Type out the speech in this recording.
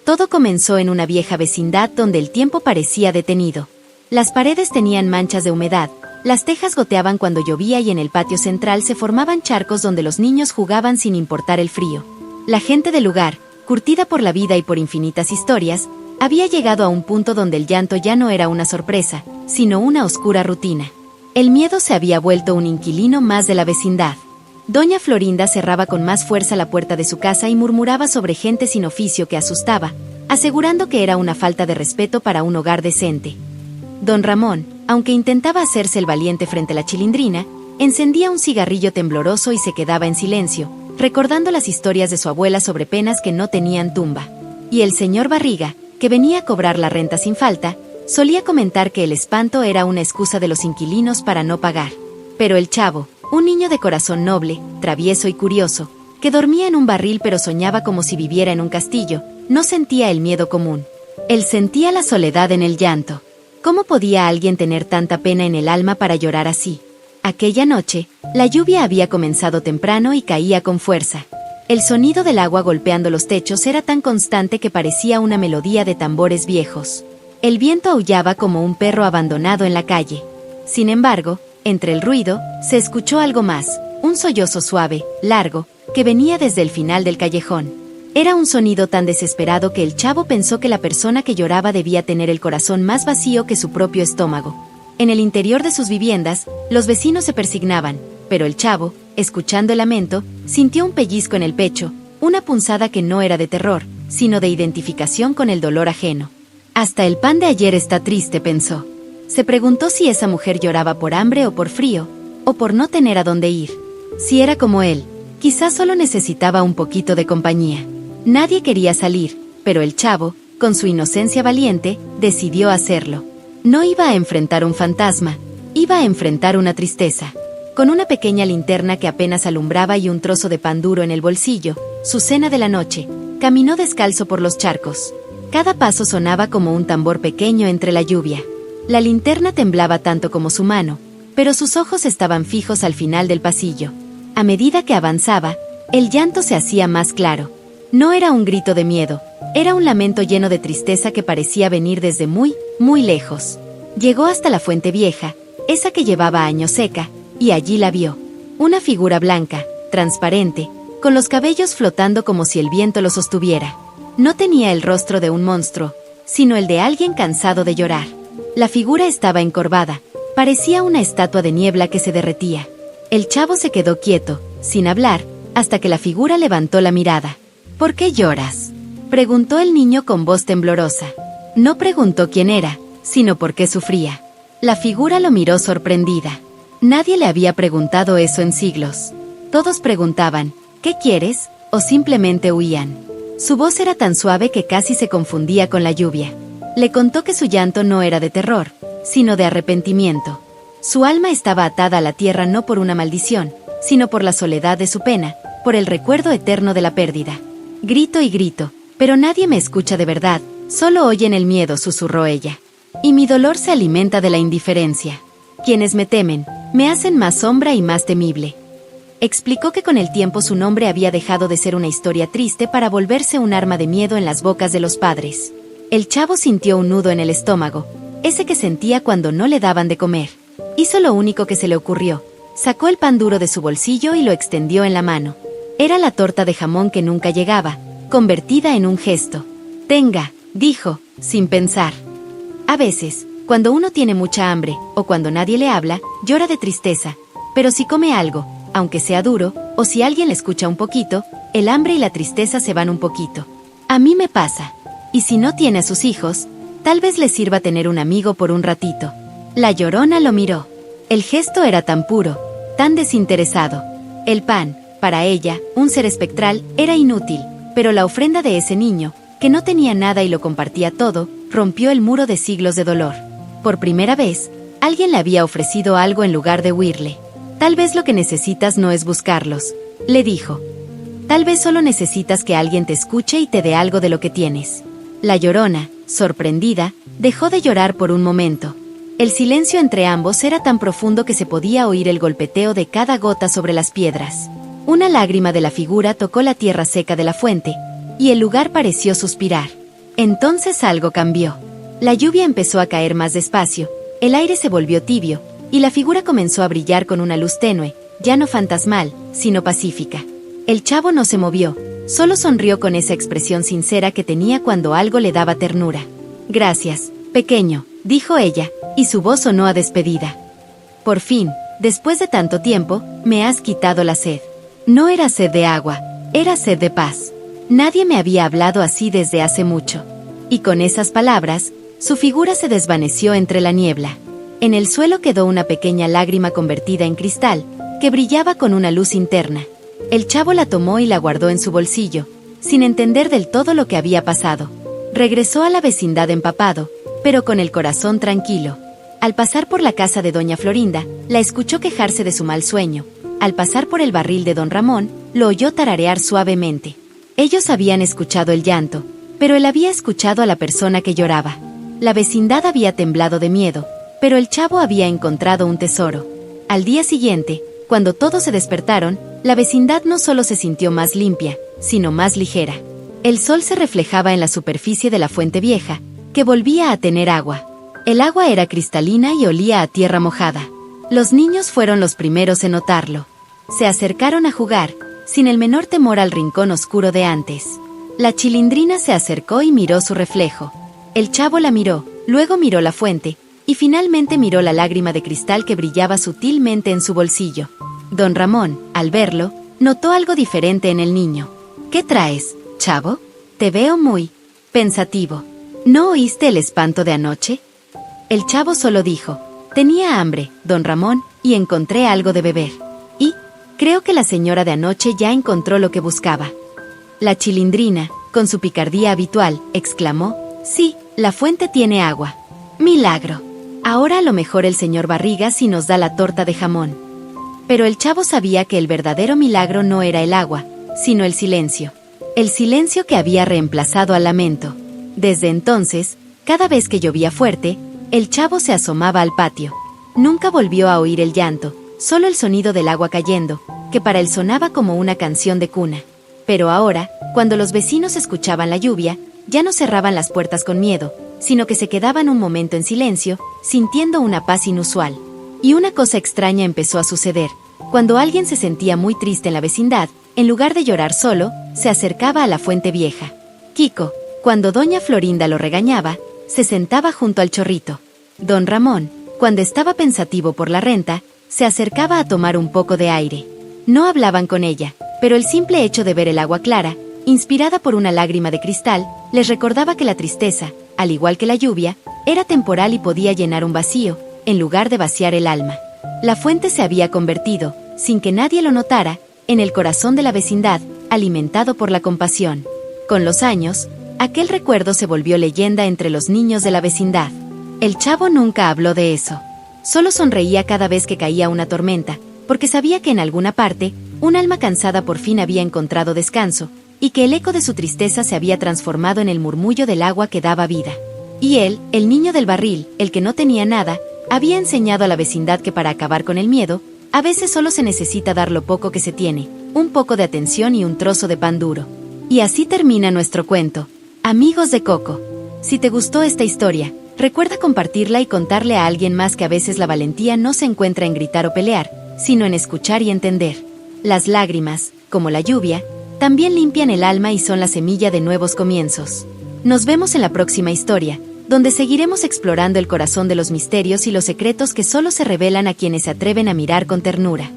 Todo comenzó en una vieja vecindad donde el tiempo parecía detenido. Las paredes tenían manchas de humedad, las tejas goteaban cuando llovía y en el patio central se formaban charcos donde los niños jugaban sin importar el frío. La gente del lugar, curtida por la vida y por infinitas historias, había llegado a un punto donde el llanto ya no era una sorpresa, sino una oscura rutina. El miedo se había vuelto un inquilino más de la vecindad. Doña Florinda cerraba con más fuerza la puerta de su casa y murmuraba sobre gente sin oficio que asustaba, asegurando que era una falta de respeto para un hogar decente. Don Ramón, aunque intentaba hacerse el valiente frente a la chilindrina, encendía un cigarrillo tembloroso y se quedaba en silencio, recordando las historias de su abuela sobre penas que no tenían tumba. Y el señor Barriga, que venía a cobrar la renta sin falta, solía comentar que el espanto era una excusa de los inquilinos para no pagar. Pero el chavo, un niño de corazón noble, travieso y curioso, que dormía en un barril pero soñaba como si viviera en un castillo, no sentía el miedo común. Él sentía la soledad en el llanto. ¿Cómo podía alguien tener tanta pena en el alma para llorar así? Aquella noche, la lluvia había comenzado temprano y caía con fuerza. El sonido del agua golpeando los techos era tan constante que parecía una melodía de tambores viejos. El viento aullaba como un perro abandonado en la calle. Sin embargo, entre el ruido, se escuchó algo más, un sollozo suave, largo, que venía desde el final del callejón. Era un sonido tan desesperado que el chavo pensó que la persona que lloraba debía tener el corazón más vacío que su propio estómago. En el interior de sus viviendas, los vecinos se persignaban, pero el chavo, escuchando el lamento, sintió un pellizco en el pecho, una punzada que no era de terror, sino de identificación con el dolor ajeno. Hasta el pan de ayer está triste, pensó. Se preguntó si esa mujer lloraba por hambre o por frío, o por no tener a dónde ir. Si era como él, quizás solo necesitaba un poquito de compañía. Nadie quería salir, pero el chavo, con su inocencia valiente, decidió hacerlo. No iba a enfrentar un fantasma, iba a enfrentar una tristeza. Con una pequeña linterna que apenas alumbraba y un trozo de pan duro en el bolsillo, su cena de la noche, caminó descalzo por los charcos. Cada paso sonaba como un tambor pequeño entre la lluvia. La linterna temblaba tanto como su mano, pero sus ojos estaban fijos al final del pasillo. A medida que avanzaba, el llanto se hacía más claro. No era un grito de miedo, era un lamento lleno de tristeza que parecía venir desde muy, muy lejos. Llegó hasta la fuente vieja, esa que llevaba años seca, y allí la vio. Una figura blanca, transparente, con los cabellos flotando como si el viento lo sostuviera. No tenía el rostro de un monstruo, sino el de alguien cansado de llorar. La figura estaba encorvada, parecía una estatua de niebla que se derretía. El chavo se quedó quieto, sin hablar, hasta que la figura levantó la mirada. ¿Por qué lloras?, preguntó el niño con voz temblorosa. No preguntó quién era, sino por qué sufría. La figura lo miró sorprendida. Nadie le había preguntado eso en siglos. Todos preguntaban, ¿qué quieres?, o simplemente huían. Su voz era tan suave que casi se confundía con la lluvia. Le contó que su llanto no era de terror, sino de arrepentimiento. Su alma estaba atada a la tierra no por una maldición, sino por la soledad de su pena, por el recuerdo eterno de la pérdida. Grito y grito, pero nadie me escucha de verdad, solo oyen el miedo, susurró ella. Y mi dolor se alimenta de la indiferencia. Quienes me temen, me hacen más sombra y más temible. Explicó que con el tiempo su nombre había dejado de ser una historia triste para volverse un arma de miedo en las bocas de los padres. El chavo sintió un nudo en el estómago, ese que sentía cuando no le daban de comer. Hizo lo único que se le ocurrió. Sacó el pan duro de su bolsillo y lo extendió en la mano. Era la torta de jamón que nunca llegaba, convertida en un gesto. Tenga, dijo, sin pensar. A veces, cuando uno tiene mucha hambre, o cuando nadie le habla, llora de tristeza. Pero si come algo, aunque sea duro, o si alguien le escucha un poquito, el hambre y la tristeza se van un poquito. A mí me pasa. Y si no tiene a sus hijos, tal vez le sirva tener un amigo por un ratito. La Llorona lo miró. El gesto era tan puro, tan desinteresado. El pan, para ella, un ser espectral, era inútil, pero la ofrenda de ese niño, que no tenía nada y lo compartía todo, rompió el muro de siglos de dolor. Por primera vez, alguien le había ofrecido algo en lugar de huirle. Tal vez lo que necesitas no es buscarlos, le dijo. Tal vez solo necesitas que alguien te escuche y te dé algo de lo que tienes. La Llorona, sorprendida, dejó de llorar por un momento. El silencio entre ambos era tan profundo que se podía oír el golpeteo de cada gota sobre las piedras. Una lágrima de la figura tocó la tierra seca de la fuente, y el lugar pareció suspirar. Entonces algo cambió. La lluvia empezó a caer más despacio, el aire se volvió tibio, y la figura comenzó a brillar con una luz tenue, ya no fantasmal, sino pacífica. El chavo no se movió, solo sonrió con esa expresión sincera que tenía cuando algo le daba ternura. «Gracias, pequeño», dijo ella, y su voz sonó a despedida. «Por fin, después de tanto tiempo, me has quitado la sed». No era sed de agua, era sed de paz. Nadie me había hablado así desde hace mucho. Y con esas palabras, su figura se desvaneció entre la niebla. En el suelo quedó una pequeña lágrima convertida en cristal, que brillaba con una luz interna. El chavo la tomó y la guardó en su bolsillo, sin entender del todo lo que había pasado. Regresó a la vecindad empapado, pero con el corazón tranquilo. Al pasar por la casa de doña Florinda, la escuchó quejarse de su mal sueño. Al pasar por el barril de don Ramón, lo oyó tararear suavemente. Ellos habían escuchado el llanto, pero él había escuchado a la persona que lloraba. La vecindad había temblado de miedo, pero el chavo había encontrado un tesoro. Al día siguiente, cuando todos se despertaron, la vecindad no solo se sintió más limpia, sino más ligera. El sol se reflejaba en la superficie de la fuente vieja, que volvía a tener agua. El agua era cristalina y olía a tierra mojada. Los niños fueron los primeros en notarlo. Se acercaron a jugar, sin el menor temor al rincón oscuro de antes. La Chilindrina se acercó y miró su reflejo. El chavo la miró, luego miró la fuente, y finalmente miró la lágrima de cristal que brillaba sutilmente en su bolsillo. Don Ramón, al verlo, notó algo diferente en el niño. «¿Qué traes, chavo? Te veo muy pensativo. ¿No oíste el espanto de anoche?» El chavo solo dijo: «Tenía hambre, don Ramón, y encontré algo de beber. Y creo que la señora de anoche ya encontró lo que buscaba». La Chilindrina, con su picardía habitual, exclamó: «Sí, la fuente tiene agua. ¡Milagro! Ahora a lo mejor el señor Barriga sí nos da la torta de jamón». Pero el chavo sabía que el verdadero milagro no era el agua, sino el silencio. El silencio que había reemplazado al lamento. Desde entonces, cada vez que llovía fuerte, el chavo se asomaba al patio. Nunca volvió a oír el llanto, solo el sonido del agua cayendo, que para él sonaba como una canción de cuna. Pero ahora, cuando los vecinos escuchaban la lluvia, ya no cerraban las puertas con miedo, sino que se quedaban un momento en silencio, sintiendo una paz inusual. Y una cosa extraña empezó a suceder. Cuando alguien se sentía muy triste en la vecindad, en lugar de llorar solo, se acercaba a la fuente vieja. Kiko, cuando doña Florinda lo regañaba, se sentaba junto al chorrito. Don Ramón, cuando estaba pensativo por la renta, se acercaba a tomar un poco de aire. No hablaban con ella, pero el simple hecho de ver el agua clara, inspirada por una lágrima de cristal, les recordaba que la tristeza, al igual que la lluvia, era temporal y podía llenar un vacío, en lugar de vaciar el alma. La fuente se había convertido, sin que nadie lo notara, en el corazón de la vecindad, alimentado por la compasión. Con los años, aquel recuerdo se volvió leyenda entre los niños de la vecindad. El chavo nunca habló de eso. Solo sonreía cada vez que caía una tormenta, porque sabía que en alguna parte, un alma cansada por fin había encontrado descanso, y que el eco de su tristeza se había transformado en el murmullo del agua que daba vida. Y él, el niño del barril, el que no tenía nada, había enseñado a la vecindad que para acabar con el miedo, a veces solo se necesita dar lo poco que se tiene, un poco de atención y un trozo de pan duro. Y así termina nuestro cuento. Amigos de Coco, si te gustó esta historia, recuerda compartirla y contarle a alguien más que a veces la valentía no se encuentra en gritar o pelear, sino en escuchar y entender. Las lágrimas, como la lluvia, también limpian el alma y son la semilla de nuevos comienzos. Nos vemos en la próxima historia, donde seguiremos explorando el corazón de los misterios y los secretos que solo se revelan a quienes se atreven a mirar con ternura.